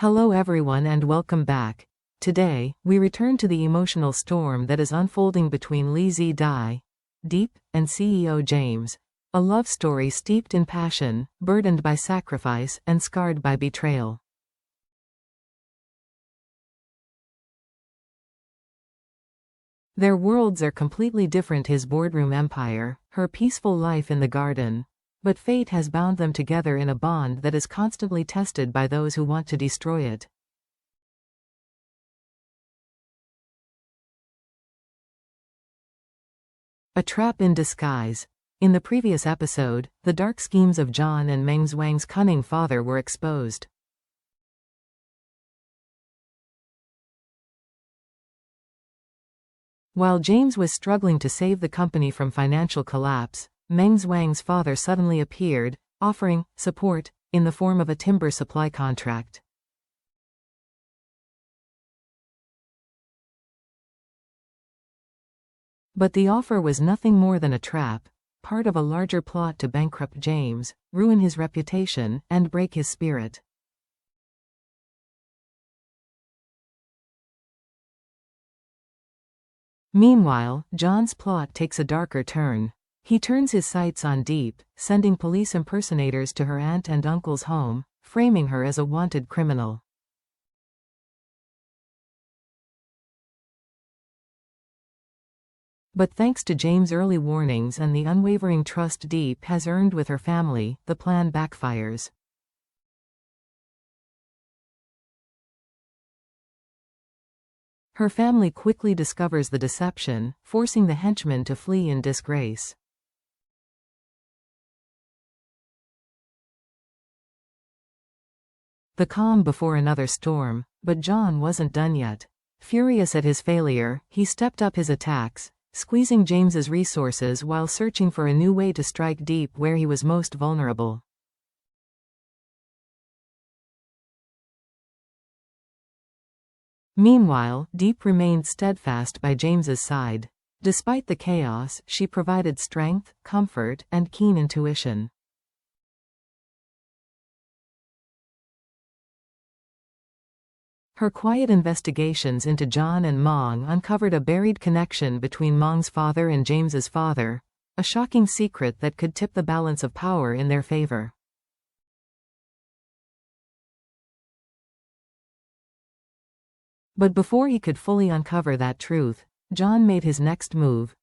Hello everyone and welcome back. Today, we return to the emotional storm that is unfolding between Diep, and CEO James. A love story steeped in passion, burdened by sacrifice, and scarred by betrayal. Their worlds are completely different: his boardroom empire, her peaceful life in the garden. But fate has bound them together in a bond that is constantly tested by those who want to destroy it. A trap in disguise. In the previous episode, the dark schemes of John and Meng Zhuang's cunning father were exposed. While James was struggling to save the company from financial collapse, Meng Zhuang's father suddenly appeared, offering support in the form of a timber supply contract. But the offer was nothing more than a trap, part of a larger plot to bankrupt James, ruin his reputation, and break his spirit. Meanwhile, John's plot takes a darker turn. He turns his sights on Diep, sending police impersonators to her aunt and uncle's home, framing her as a wanted criminal. But thanks to James' early warnings and the unwavering trust Diep has earned with her family, the plan backfires. Her family quickly discovers the deception, forcing the henchmen to flee in disgrace. The calm before another storm, but John wasn't done yet. Furious at his failure, he stepped up his attacks, squeezing James's resources while searching for a new way to strike Diep where he was most vulnerable. Meanwhile, Diep remained steadfast by James's side. Despite the chaos, she provided strength, comfort, and keen intuition. Her quiet investigations into John and Meng uncovered a buried connection between Meng's father and James's father, a shocking secret that could tip the balance of power in their favor. But before he could fully uncover that truth, John made his next move.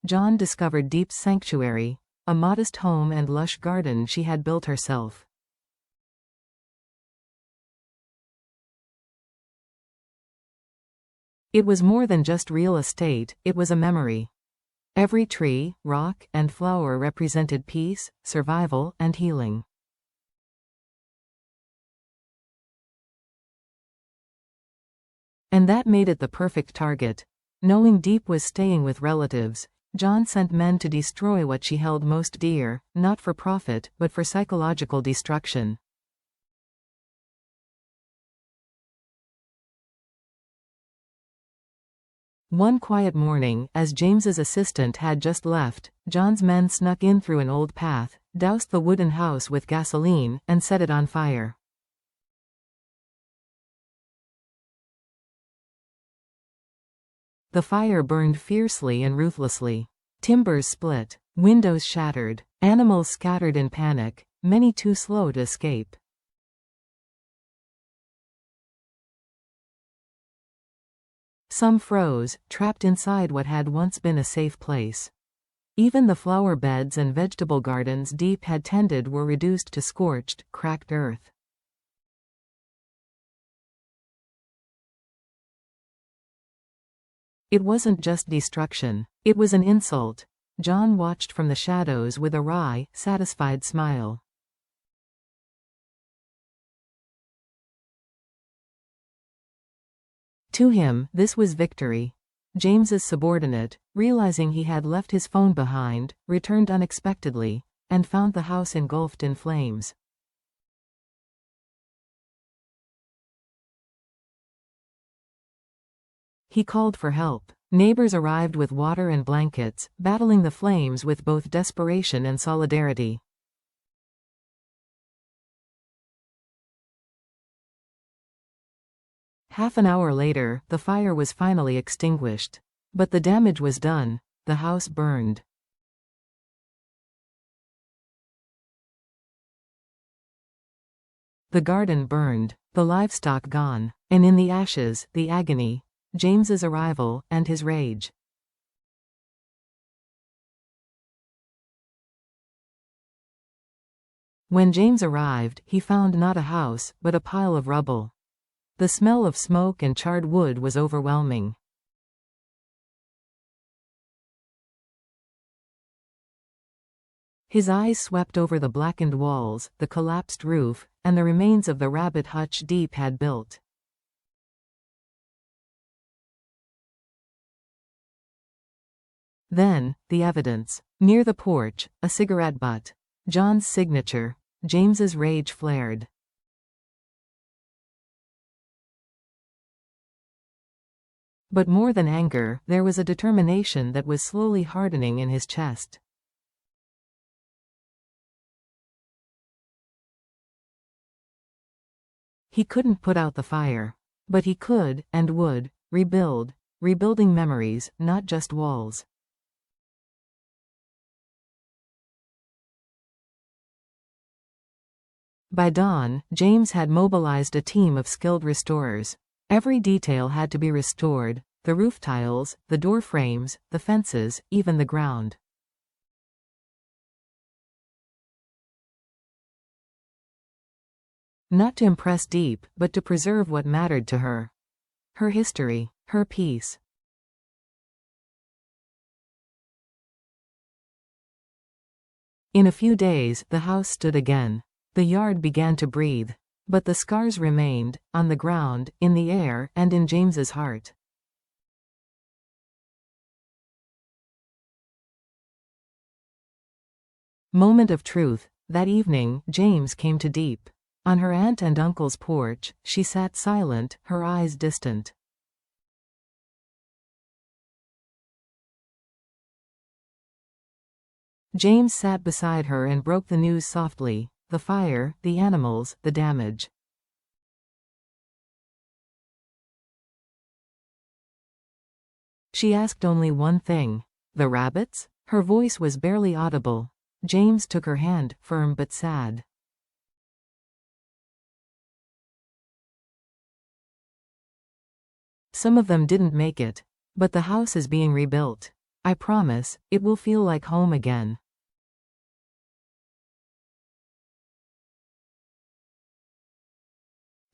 John discovered Diep's sanctuary, a modest home and lush garden she had built herself. It was more than just real estate, it was a memory. Every tree, rock, and flower represented peace, survival, and healing. And that made it the perfect target. Knowing Diep was staying with relatives, John sent men to destroy what she held most dear, not for profit, but for psychological destruction. One quiet morning, as James's assistant had just left, John's men snuck in through an old path, doused the wooden house with gasoline, and set it on fire. The fire burned fiercely and ruthlessly. Timbers split, windows shattered, animals scattered in panic, many too slow to escape. Some froze, trapped inside what had once been a safe place. Even the flower beds and vegetable gardens Diep had tended were reduced to scorched, cracked earth. It wasn't just destruction, it was an insult. John watched from the shadows with a wry, satisfied smile. To him, this was victory. James's subordinate, realizing he had left his phone behind, returned unexpectedly, and found the house engulfed in flames. He called for help. Neighbors arrived with water and blankets, battling the flames with both desperation and solidarity. Half an hour later, the fire was finally extinguished. But the damage was done. The house burned. The garden burned, the livestock gone, and in the ashes, the agony, James's arrival, and his rage. When James arrived, he found not a house, but a pile of rubble. The smell of smoke and charred wood was overwhelming. His eyes swept over the blackened walls, the collapsed roof, and the remains of the rabbit hutch Diep had built. Then, the evidence. Near the porch, a cigarette butt. John's signature. James's rage flared. But more than anger, there was a determination that was slowly hardening in his chest. He couldn't put out the fire. But he could, and would, rebuild. Rebuilding memories, not just walls. By dawn, James had mobilized a team of skilled restorers. Every detail had to be restored: the roof tiles, the door frames, the fences, even the ground. Not to impress Diep, but to preserve what mattered to her. Her history, her peace. In a few days, the house stood again. The yard began to breathe. But the scars remained, on the ground, in the air, and in James's heart. Moment of truth. That evening, James came to Diep. On her aunt and uncle's porch, she sat silent, her eyes distant. James sat beside her and broke the news softly: the fire, the animals, the damage. She asked only one thing: the rabbits? Her voice was barely audible. James took her hand, firm but sad. Some of them didn't make it. But the house is being rebuilt. I promise, it will feel like home again.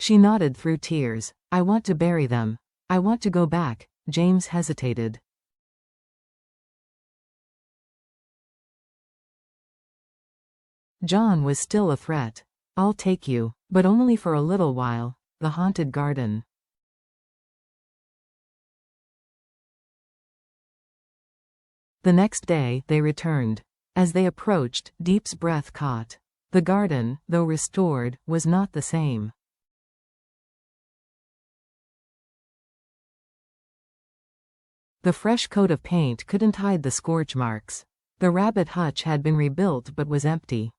She nodded through tears. I want to bury them. I want to go back. James hesitated. John was still a threat. I'll take you, but only for a little while. The haunted garden. The next day, they returned. As they approached, Diep's breath caught. The garden, though restored, was not the same. The fresh coat of paint couldn't hide the scorch marks. The rabbit hutch had been rebuilt but was empty.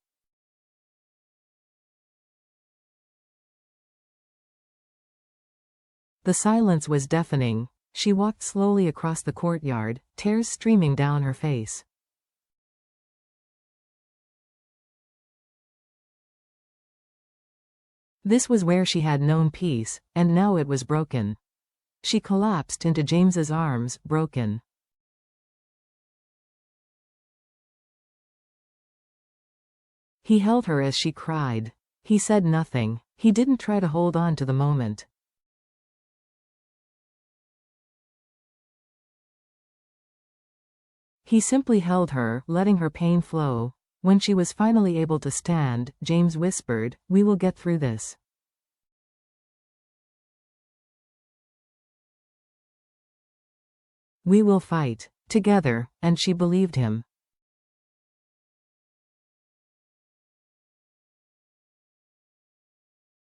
The silence was deafening. She walked slowly across the courtyard, tears streaming down her face. This was where she had known peace, and now it was broken. She collapsed into James's arms, broken. He held her as she cried. He said nothing. He didn't try to hold on to the moment. He simply held her, letting her pain flow. When she was finally able to stand, James whispered, "We will get through this." "We will fight. Together," and she believed him.